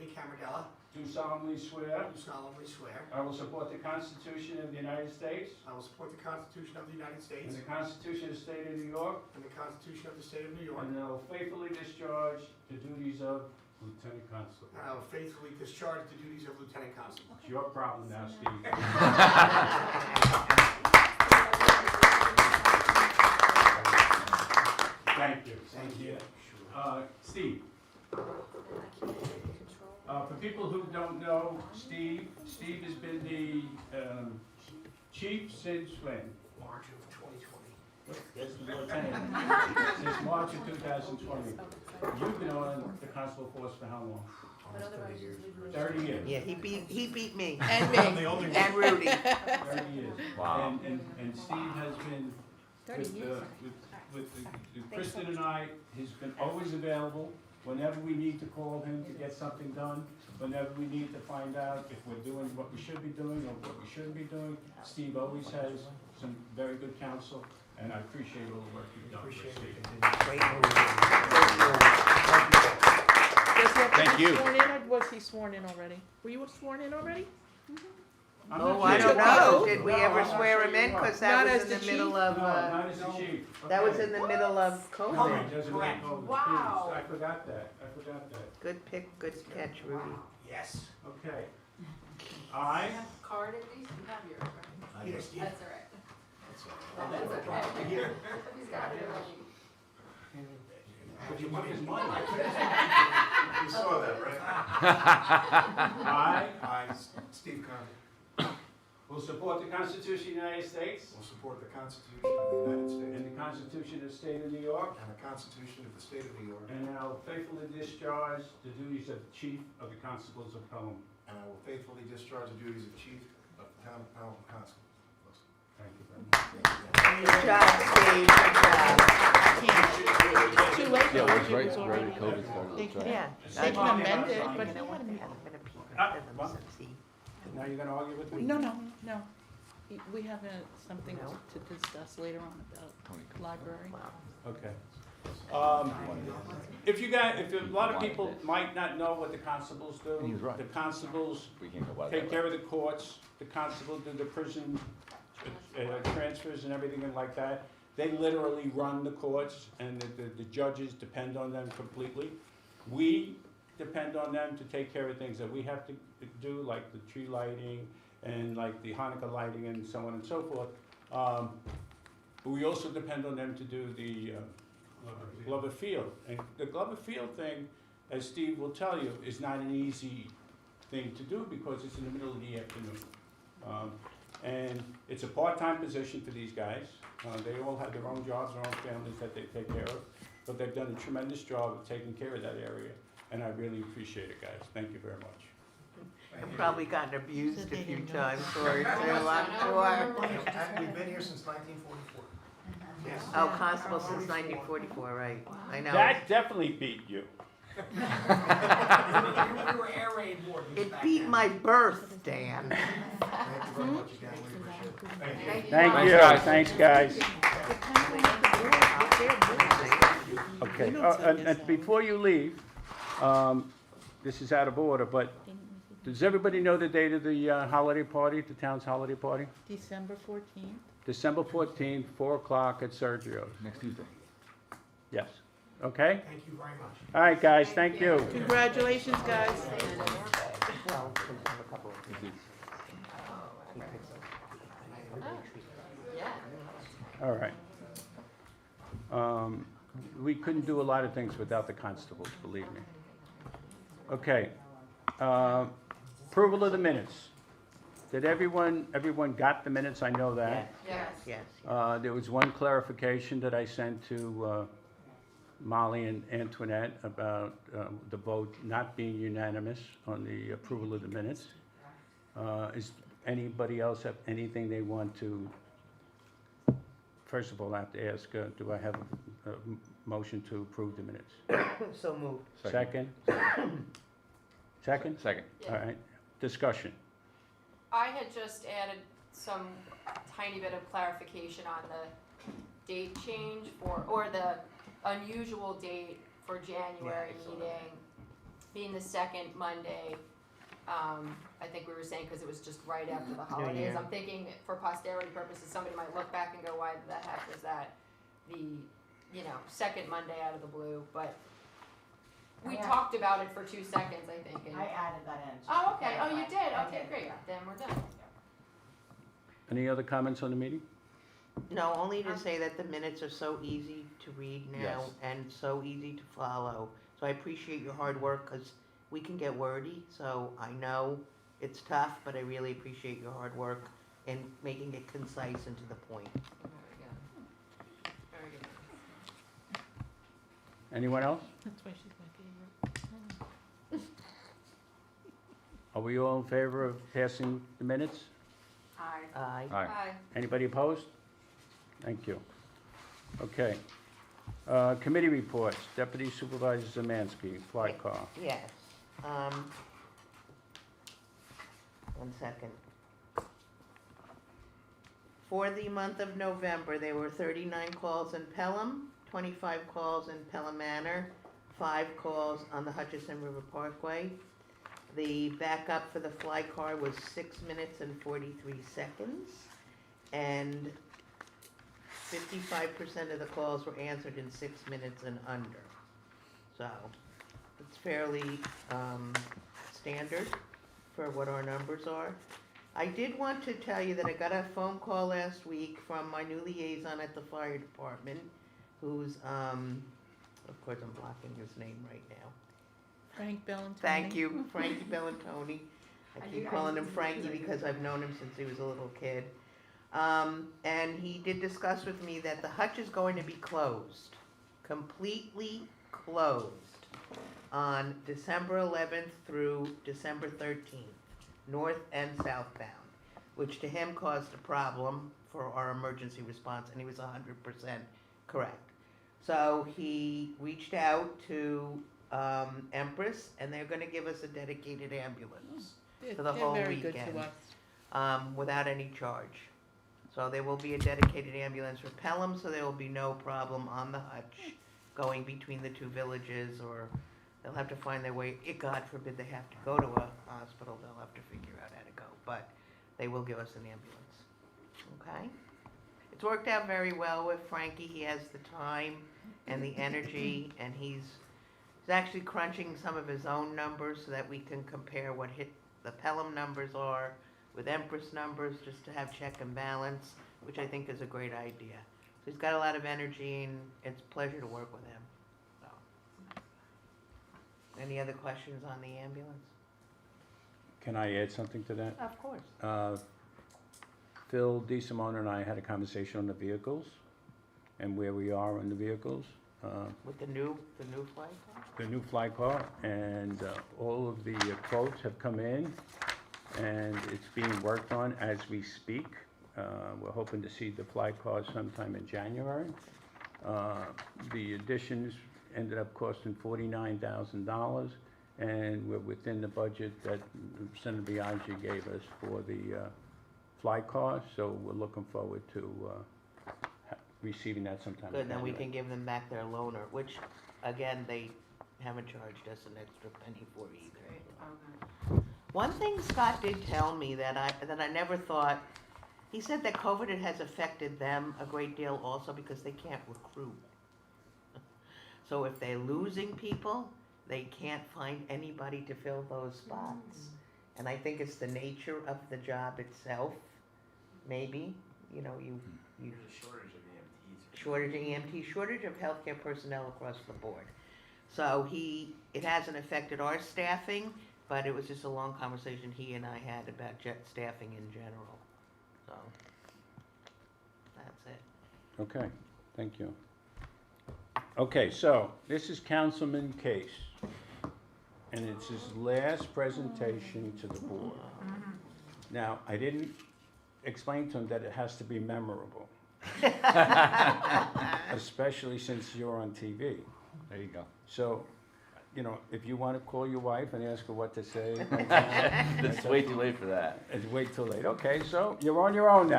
Anthony Camarella, do solemnly swear do solemnly swear I will support the Constitution of the United States I will support the Constitution of the United and States the Constitution of the State of New York, and the Constitution of the State of New York, and that I will faithfully discharge the duties of Lieutenant Constable. and I will faithfully discharge the duties of Lieutenant Constable. It's your problem now, Steve. Thank you. Thank you. Steve. For people who don't know, Steve has been the chief since when? March of 2020. Yes, the lieutenant. Since March of 2020. You've been on the constable force for how long? Almost 30 years. 30 years. Yeah, he beat me. And me. I'm the only one. And Rudy. 30 years. Wow. And Steve has been with Kristen and I, he's been always available whenever we need to call him to get something done, whenever we need to find out if we're doing what we should be doing or what we shouldn't be doing. Steve always has some very good counsel, and I appreciate all the work you've done. Appreciate Steve. it. Great move. Does he have to Thank be you. sworn in, or was he sworn in already? Were you sworn in already? I'm Oh, not I sure. don't know. No. Did we No, ever I'm not swear sure him in? you are. Because Not that was as in the the middle chief? of, No, not as the chief. that was Okay. in the middle of Okay, COVID. doesn't Correct. make all the Wow. I forgot that. Good pick, good catch, Rudy. Yes. Okay. I I, have a card at least, you have yours, right? Yes, Steve. That's all right. That's That's okay. Here. He's got it already. but you took his money. You saw that, right? I, Steve Conley, Will support the Constitution of the United States will support the Constitution of the United States and the Constitution of the State of New York, and the Constitution of the State of New York, and I will faithfully discharge the duties of Chief of the Constables of Pelham. and I will faithfully discharge the duties of Chief of the Town of Pelham Constable. Thank you very much. Good job, Steve, good Too late, Yeah, though, it was it right, was right already. at COVID started, They that's job. right. Yeah. They can amend it, but You know what, there hasn't been a peep Ah, at them what? since he. Now you're gonna argue with me? No. We have something No. to discuss later on about library. Wow. Okay. If a lot of people might not know what the constables do. And he was right. The constables We can't go by take that. care of the courts, the constable do the prison transfers and everything like that. They literally run the courts, and the judges depend on them completely. We depend on them to take care of things that we have to do, like the tree lighting and like the Hanukkah lighting and so on and so forth. But we also depend on them to do the Glover Field. And the Glover Field thing, as Steve will tell you, is not an easy thing to do because it's in the middle of the afternoon. And it's a part-time position for these guys. They all have their own jobs, their own families that they take care of. But they've done a tremendous job of taking care of that area. And I really appreciate it, guys. Thank you very much. I've probably gotten abused a few times for it too, I'm sure. We've been here since 1944. Yes. Oh, constable since 1944, right, I know. That definitely beat you. We were air raid wardens It back beat then. my birth, Dan. Thank you very much again, we appreciate it. Thank you. Thank Thanks, you. guys. Thanks, guys. Okay. Okay, You don't take and this before you leave, this is out of order, but does everybody know the date of the holiday party, the town's holiday party? December 14th. December 14th, 4 o'clock at Sergio's. Next Tuesday. Yes, okay? Thank you very much. All right, guys, thank you. Congratulations, guys. Well, we have a couple of All right. We couldn't do a lot of things without the constables, believe me. Okay. Approval of the minutes. Did everyone got the minutes? I know that. Yes, Yes. yes. There was one clarification that I sent to Molly and Antoinette about the vote not being unanimous on the approval of the minutes. Is anybody else have anything they want to? First of all, I have to ask, do I have a motion to approve the minutes? So moved. Second? Second? Second. All right. Discussion. I had just added some tiny bit of clarification on the date change or the unusual date for January Yeah, I saw meeting. being the second Monday, I think we were saying because it was just right after the holidays. Year. I'm thinking for posterity purposes, somebody might look back and go, why the heck was that the, second Monday out of the blue? But we Yeah. talked about it for 2 seconds, I think. And, I added that in. just oh, to okay. Oh, you clarify. did? I Okay, did, great. yeah. Then we're done. Any other comments on the meeting? No, only to say that the minutes are so easy to read now Yes. and so easy to follow. So I appreciate your hard work because we can get wordy. So I know it's tough, but I really appreciate your hard work in making it concise and to the point. Very good. Very good. Anyone else? That's why she's my favorite. Are we all in favor of passing the minutes? Aye. Aye. Aye. Anybody opposed? Thank you. Okay. Committee reports, Deputy Supervisor Zemansky, fly car. Yes. 1 second. For the month of November, there were 39 calls in Pelham, 25 calls in Pelham Manor, 5 calls on the Hutchison River Parkway. The backup for the fly car was 6 minutes and 43 seconds, and 55% of the calls were answered in 6 minutes and under. So, it's fairly standard for what our numbers are. I did want to tell you that I got a phone call last week from my new liaison at the fire department, who's, of course I'm blocking his name right now. Frank Bellantoni. Thank you, Frankie Bellantoni. I I keep knew- I calling knew him you Frankie were because good. I've known him since he was a little kid. And he did discuss with me that the hutch is going to be closed, completely closed, on December 11th through December 13th, north and southbound, which to him caused a problem for our emergency response, and he was 100% correct. So he reached out to Empress, and they're gonna give us a dedicated ambulance They're, for the they're whole very good weekend. to us. Without any charge. So there will be a dedicated ambulance for Pelham, so there will be no problem on the hutch going between the two villages, or they'll have to find their way, God forbid they have to go to a hospital, they'll have to figure out how to go, but they will give us an ambulance, okay? It's worked out very well with Frankie, he has the time and the energy, and he's actually crunching some of his own numbers so that we can compare what the Pelham numbers are with Empress numbers, just to have check and balance, which I think is a great idea. So he's got a lot of energy, and it's a pleasure to work with him, so. Any other questions on the ambulance? Can I add something to that? Of course. Phil DeSimone and I had a conversation on the vehicles and where we are on the vehicles. With the new flight car? The new fly car, and all of the quotes have come in, and it's being worked on as we speak. We're hoping to see the fly car sometime in January. The additions ended up costing $49,000, and we're within the budget that Senator Biaggi gave us for the fly car, so we're looking forward to receiving that sometime in Good, then we January. can give them back their loaner, which, again, they haven't charged us an extra penny for either. One thing Scott did tell me that I never thought, he said that COVID has affected them a great deal also because they can't recruit. So if they're losing people, they can't find anybody to fill those spots. And I think it's the nature of the job itself, maybe, you There's a shortage of EMTs. shortage of EMT, shortage of healthcare personnel across the board. So it hasn't affected our staffing, but it was just a long conversation he and I had about jet staffing in general. So, that's it. Okay, thank you. Okay, so this is Councilman Case, and it's his last presentation to the board. Now, I didn't explain to him that it has to be memorable, especially since you're on TV. There you go. So, if you want to call your wife and ask her what to say, It's way too late for that. it's way too late. Okay, so you're on your own now.